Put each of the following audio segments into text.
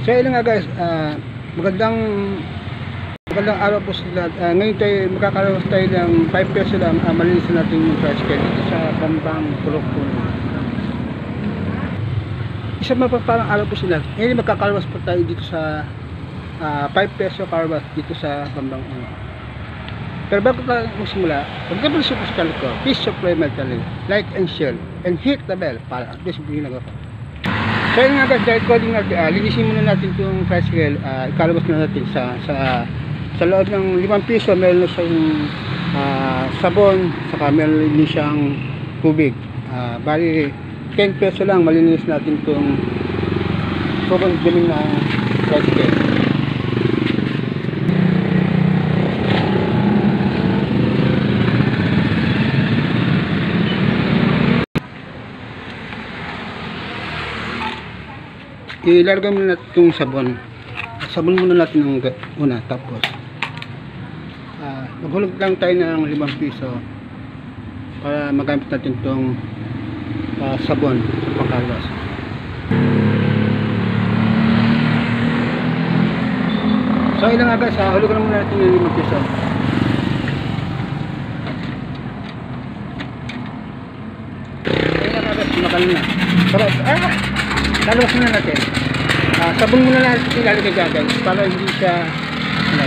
So yun nga guys, magandang araw po sa lahat. Ngayon tayo magkakaroon tayo ng 5 peso lang, malinisan natin yung tricycle dito sa Bambang Purok-Puno. Isa mapagparang araw po sa lahat. Ngayon magkakalwas po tayo dito sa 5 peso carwas dito sa Bambang Puno. Pero bago tayo magsimula, huwag ka pala sa channel ko, please subscribe my channel, like and share, and hit the bell para at least hindi nag-ako. So yun nga guys, dahil coding natin, linisin muna natin itong tricycle, ikalabas na natin sa loob ng 5 piso, meron na siyang sabon, saka meron din siyang tubig. Bali 10 peso lang, malinis natin itong sobrang dumi ng tricycle. Ilalagay muna natin itong sabon muna natin ng una, tapos maghulog lang tayo ng 5 piso para magamit natin itong sabon sa pangkalwas. So yun nga guys, hulugan muna natin ng 5 piso. Ayun nga guys, makal na. Lalabas muna natin. Sabon muna natin ilalagay guys para hindi siya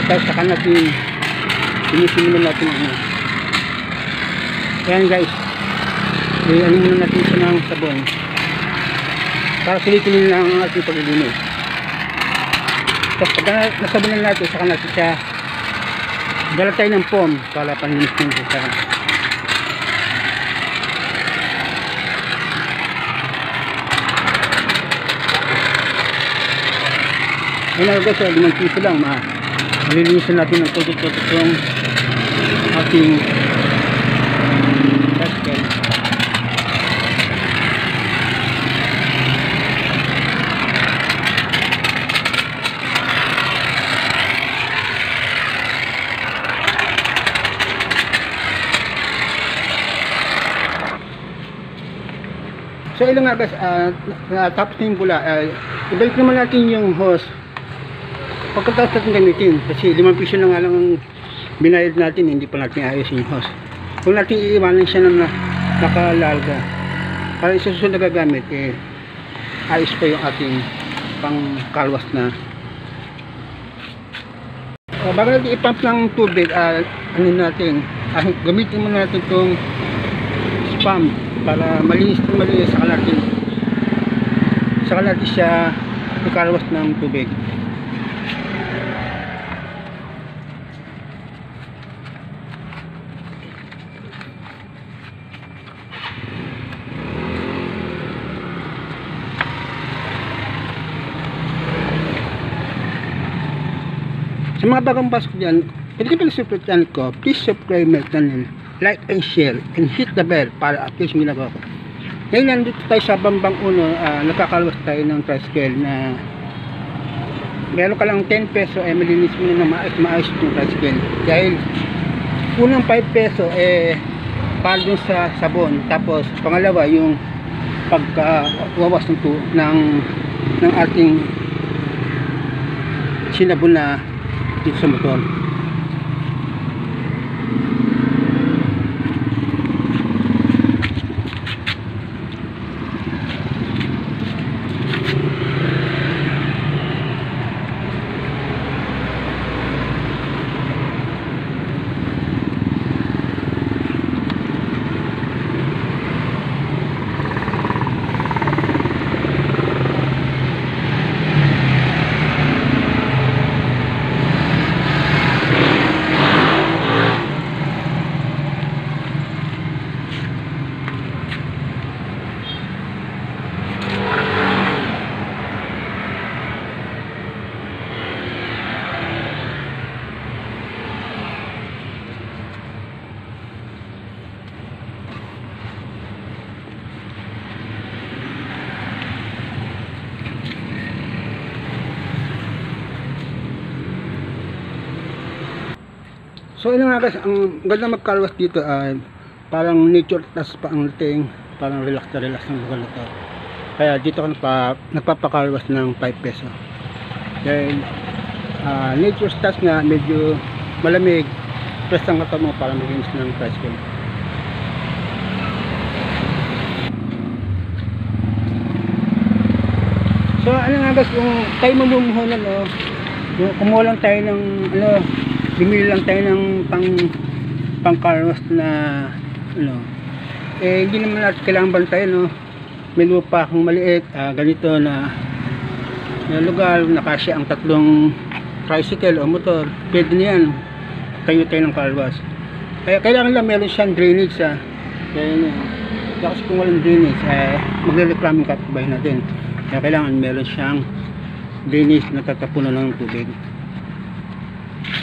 tapos saka natin inisin muna natin ayan guys, ano muna natin siya ng sabon para sulitin lang ang ating paglilinis. Tapos pag nasabunan natin saka natin siya dala tayo ng foam para panlinis siya. Ayun na guys, 5 piso lang, malilinisan natin ng tutok-tutok yung ating tricycle. So ayun nga guys, tapos na yung bula, ibalik naman natin yung hose pagkatapos natin gamitin, kasi 5 piso na nga lang ang binayad natin, hindi pa natin ayos yung hose. Kung natin iiwanan siya na nakalalga para isusunod na gagamit, ayos pa yung ating pangkalwas na. Bago natin ipump ng tubig, gamitin muna natin itong spam para malinis saka natin siya ikalwas ng tubig. Sa mga bagong pasok dyan, pwede ka pala support channel ko, please subscribe my channel, like and share, and hit the bell para at least ginagawa ko. Ngayon nandito tayo sa Bambang Puno, nakakalwas tayo ng tricycle na meron ka lang 10 peso, malinis mo na maayos yung tricycle. Dahil unang 5 peso, para dun sa sabon, tapos pangalawa yung pagkawawas ng ating sinabon na dito sa motor. So yun nga guys, ang ganda magkalwas dito ay parang nature tas pa ang dating, parang relax na relax ng lugar na to. Kaya dito ako nagpapakalwas ng 5 peso. Dahil nature stars nga medyo malamig, press ang katawan mo para maglinis ng tricycle. So ano nga guys, kung tayo mamumuhunan, no, kumuha lang tayo ng bumili lang tayo ng pang car wash na hindi naman natin kailangan bantayan, no. May lupa kung maliit, ganito na lugar, nakasya ang tatlong tricycle o motor, pwede na yan, tayo ng car wash. Kaya kailangan lang meron siyang drainage, kaya kasi kung walang drainage, magre-reclaim yung kapitbahay natin. Kaya kailangan meron siyang drainage na tatapunan ng tubig.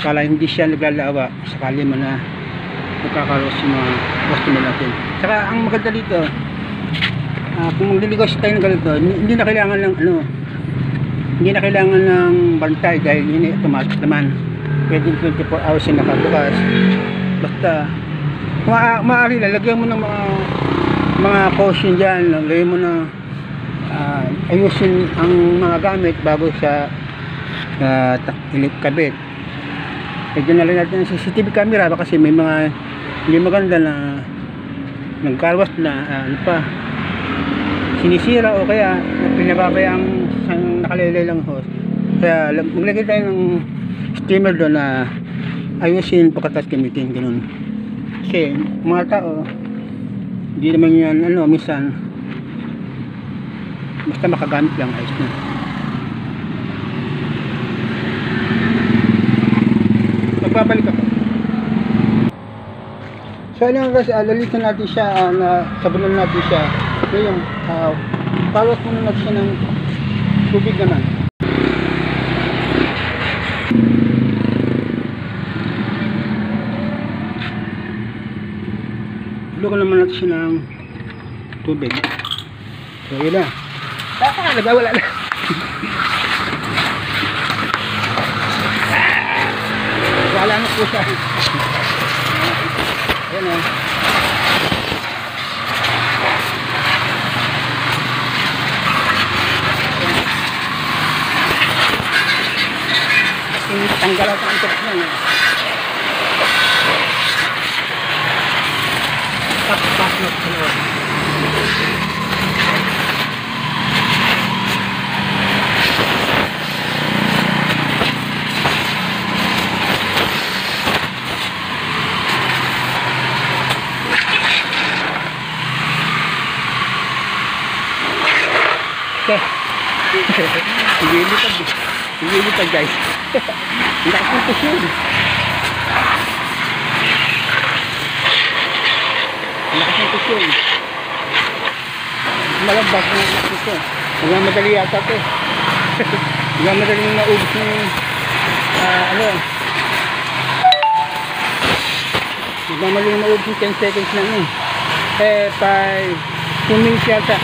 Kala hindi siya naglalawa, sakali man na magkakaroon yung mga customer natin. Saka ang maganda dito, kung magliligas tayo ng ganito, hindi na kailangan ng hindi na kailangan ng bantay dahil yun automatic naman. Pwede 24 hours yung nakabukas. Basta maaari na lagyan mo ng mga caution dyan, lagyan mo na ayusin ang mga gamit bago sa kabit. Lagyan na lang natin ng CCTV camera kasi may mga hindi maganda na nagkarwas na sinisira o kaya pinababayang nakalilay lang hose. Kaya maglagay tayo ng steamer doon na ayusin pagkatas gamitin, ganun. Kasi mga tao hindi naman yan minsan basta makagamit lang, ayos na. Magbabalik ako. So ano guys, lalitan natin siya, sabunan natin siya. Ngayon, palos muna natin siya ng tubig naman. Lugan naman natin siya ng tubig. So yun na. Nagwawala na. Wala na po siya. Ayan o. Tanggal ang angkot niya. Tapos na sa loob. Nililipad guys. Hindi nakapupos yun. Nakapupos yun. Malabas na nakapupos yun. Huwag madali yata ito. Huwag madali na naubos yung huwag madali na naubos yung 10 seconds na yun. 2 minutes yata.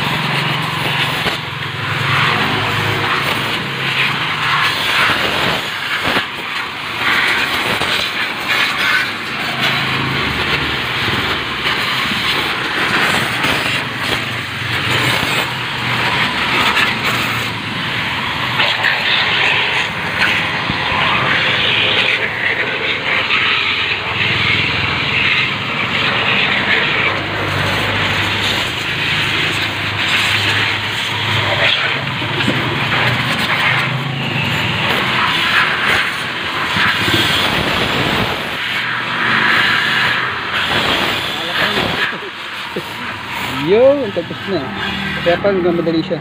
Yun, tapos na. Kaya pa hanggang madali siya.